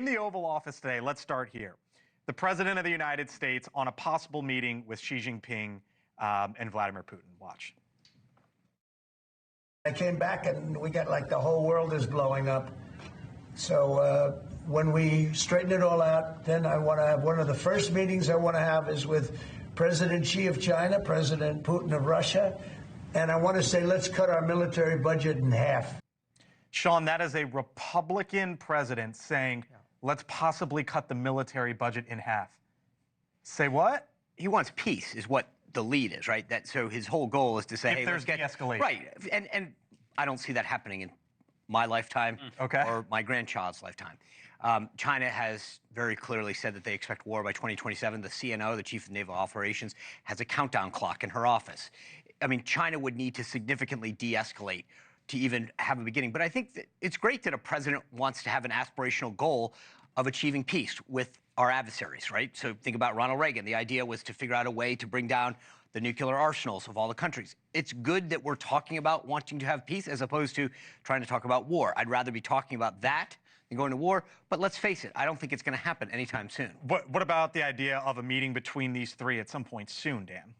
in the Oval Office today, let's start here. The President of the United States on a possible meeting with Xi Jinping and Vladimir Putin. Watch. I came back and we got like the whole world is blowing up. So when we straighten it all out, then I want to have one of the first meetings I want to have is with President Xi of China, President Putin of Russia. And I want to say, let's cut our military budget in half. Sean, that is a Republican president saying, let's possibly cut the military budget in half. Say what? He wants peace, is what the lead is, right? So his whole goal is to say, hey, there's de-escalation. Right, and I don't see that happening in my lifetime or my grandchild's lifetime. China has very clearly said that they expect war by 2027. The CNO, the Chief of Naval Operations, has a countdown clock in her office. I mean, China would need to significantly de-escalate to even have a beginning. But I think that it's great that a president wants to have an aspirational goal of achieving peace with our adversaries, right? So think about Ronald Reagan. The idea was to figure out a way to bring down the nuclear arsenals of all the countries. It's good that we're talking about wanting to have peace as opposed to trying to talk about war. I'd rather be talking about that than going to war. But let's face it, I don't think it's going to happen anytime soon. What about the idea of a meeting between these three at some point soon, Dan?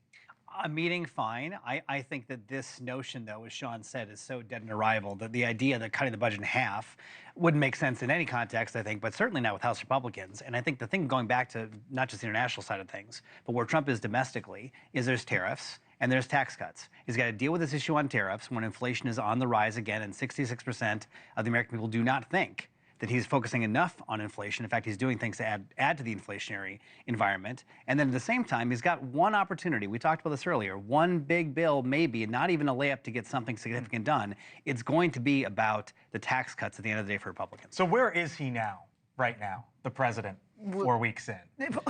A meeting, fine. I think that this notion, though, as Sean said, is so dead and arrival that the idea that cutting the budget in half wouldn't make sense in any context, I think, but certainly not with House Republicans. And I think the thing going back to not just the international side of things, but where Trump is domestically, is there's tariffs and there's tax cuts. He's got to deal with this issue on tariffs when inflation is on the rise again, and 66% of the American people do not think that he's focusing enough on inflation. In fact, he's doing things to add to the inflationary environment. And then at the same time, he's got one opportunity. We talked about this earlier. One big bill, maybe, not even a layup to get something significant done. It's going to be about the tax cuts at the end of the day for Republicans. So where is he now, right now, the president, 4 weeks in?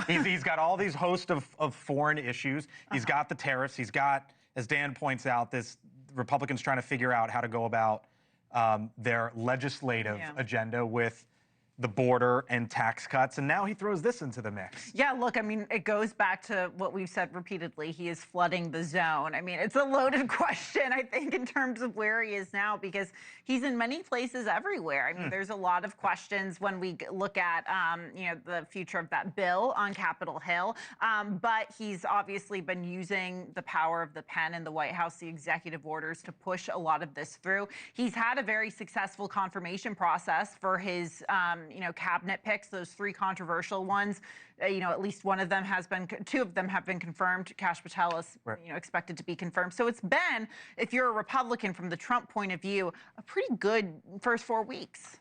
He's got all these host of foreign issues. He's got the tariffs. He's got, as Dan points out, this Republicans trying to figure out how to go about their legislative agenda with the border and tax cuts, and now he throws this into the mix. Yeah, look, I mean, it goes back to what we've said repeatedly. He is flooding the zone. I mean, it's a loaded question, I think, in terms of where he is now, because he's in many places everywhere. I mean, there's a lot of questions when we look at, you know, the future of that bill on Capitol Hill. But he's obviously been using the power of the pen in the White House, the executive orders, to push a lot of this through. He's had a very successful confirmation process for his you know, cabinet picks, those 3 controversial ones. You know, at least one of them has been, 2 of them have been confirmed. Kash Patel is, you know, expected to be confirmed. So it's been, if you're a Republican from the Trump point of view, a pretty good first 4 weeks.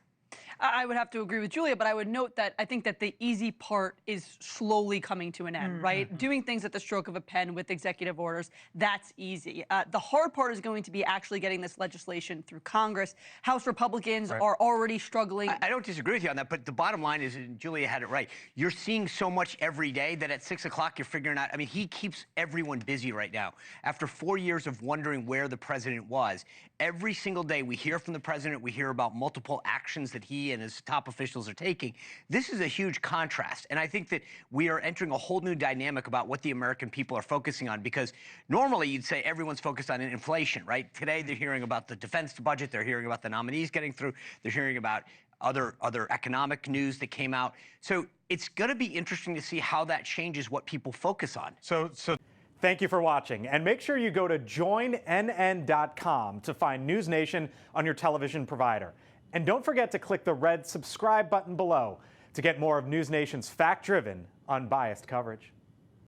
I would have to agree with Julia, but I would note that I think that the easy part is slowly coming to an end, right? Doing things at the stroke of a pen with executive orders, that's easy. The hard part is going to be actually getting this legislation through Congress. House Republicans are already struggling. I don't disagree with you on that, but the bottom line is, and Julia had it right, you're seeing so much every day that at 6 o'clock you're figuring out, I mean, he keeps everyone busy right now. After 4 years of wondering where the president was, every single day we hear from the president, we hear about multiple actions that he and his top officials are taking. This is a huge contrast, and I think that we are entering a whole new dynamic about what the American people are focusing on, because normally you'd say everyone's focused on inflation, right? Today they're hearing about the defense budget, they're hearing about the nominees getting through, they're hearing about other economic news that came out. So it's going to be interesting to see how that changes what people focus on. So thank you for watching, and make sure you go to joinnn.com to find NewsNation on your television provider. And don't forget to click the red subscribe button below to get more of NewsNation's fact-driven, unbiased coverage.